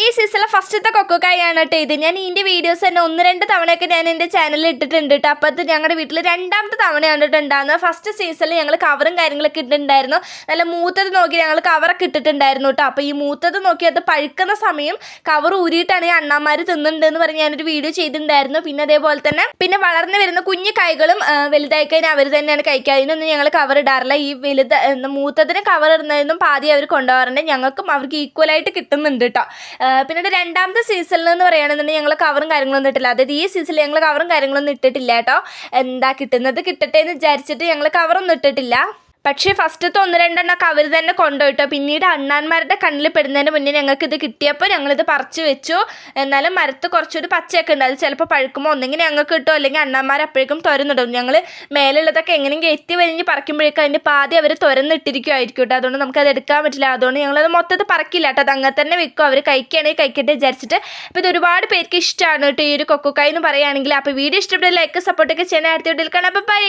ഈ സീസണിലെ ഫസ്റ്റത്തെ കൊക്കോക്കായാണ് കേട്ടോ ഇത്. ഞാൻ ഇതിൻ്റെ വീഡിയോസ് തന്നെ 1-2 തവണയൊക്കെ ഞാൻ എൻ്റെ ചാനലിൽ ഇട്ടിട്ടുണ്ട് കേട്ടോ. അപ്പോൾ അത് ഞങ്ങളുടെ വീട്ടിൽ രണ്ടാമത്തെ തവണയാണ് കേട്ടോ ഉണ്ടാകുന്നത്. ഫസ്റ്റ് സീസണിൽ ഞങ്ങൾ കവറും കാര്യങ്ങളൊക്കെ ഇട്ടിട്ടുണ്ടായിരുന്നു. നല്ല മൂത്തത് നോക്കി ഞങ്ങൾ കവറൊക്കെ ഇട്ടിട്ടുണ്ടായിരുന്നു കേട്ടോ. അപ്പോൾ ഈ മൂത്തത് നോക്കി അത് പഴുക്കുന്ന സമയം കവർ ഊരിയിട്ടാണ് ഈ അണ്ണാമാർ തിന്നുന്നുണ്ടെന്ന് പറഞ്ഞ് ഞാനൊരു വീഡിയോ ചെയ്തിട്ടുണ്ടായിരുന്നു. പിന്നെ അതേപോലെ തന്നെ വളർന്നു വരുന്ന കുഞ്ഞു കായ്കളും വലുതായി കഴിഞ്ഞാൽ അവർ തന്നെയാണ് കഴിക്കുക. അതിനൊന്നും ഞങ്ങൾ കവർ ഇടാറില്ല. ഈ മൂത്തതിന് കവർ ഇടുന്നതിനും പാതി അവർ കൊണ്ടുപോകാറുണ്ട്. ഞങ്ങൾക്കും അവർക്ക് ഈക്വലായിട്ട് കിട്ടുന്നുണ്ട് കേട്ടോ. പിന്നീട് രണ്ടാമത്തെ സീസണിൽ എന്ന് പറയുകയാണെന്നുണ്ടെങ്കിൽ ഞങ്ങൾ കവറും കാര്യങ്ങളൊന്നും ഇട്ടില്ല. അതായത് ഈ സീസണിൽ ഞങ്ങൾ കവറും കാര്യങ്ങളൊന്നും ഇട്ടിട്ടില്ല കേട്ടോ. എന്താ കിട്ടുന്നത് കിട്ടട്ടെ എന്ന് വിചാരിച്ചിട്ട് ഞങ്ങൾ കവറൊന്നും ഇട്ടിട്ടില്ല. പക്ഷേ ഫസ്റ്റത്തെ 1-2 അവർ തന്നെ കൊണ്ടുപോയിട്ടോ. പിന്നീട് അണ്ണാന്മാരുടെ കണ്ണിൽ പെടുന്നതിന് മുന്നേ ഞങ്ങൾക്ക് ഇത് കിട്ടിയപ്പോൾ ഞങ്ങളിത് പറിച്ച് വെച്ചു. എന്നാലും മരത്ത് കുറച്ചൊരു പച്ചയൊക്കെ ഉണ്ട്. അത് ചിലപ്പോൾ പഴുക്കുമ്പോൾ ഒന്നെങ്കിൽ ഞങ്ങൾക്ക് കിട്ടും, അല്ലെങ്കിൽ അണ്ണാന്മാർ അപ്പോഴേക്കും തുറന്നിടും. ഞങ്ങൾ മേലുള്ളതൊക്കെ എങ്ങനെയെങ്കിലും എത്തി വരിഞ്ഞ് പറിക്കുമ്പോഴേക്കും അതിൻ്റെ പാതി അവർ തുറന്നിട്ടിരിക്കുമായിരിക്കും കേട്ടോ. അതുകൊണ്ട് നമുക്കത് എടുക്കാൻ പറ്റില്ല. അതുകൊണ്ട് ഞങ്ങളത് മൊത്തത്തിൽ പറിക്കില്ല കേട്ടോ. അത് അങ്ങനെ തന്നെ വെക്കും. അവർ കഴിക്കുകയാണെങ്കിൽ കഴിക്കട്ടെ വിചാരിച്ചിട്ട്. അപ്പോൾ ഇത് ഒരുപാട് പേർക്ക് ഇഷ്ടമാണ് കേട്ടോ ഈ ഒരു കൊക്കോക്കായ് എന്ന് പറയുകയാണെങ്കിൽ. അപ്പോൾ വീഡിയോ ഇഷ്ടപ്പെട്ട ലൈക്ക് സപ്പോർട്ടൊക്കെ ചെയ്യാൻ അടുത്ത വീഡിയോയിൽ കാണാം. ബൈ.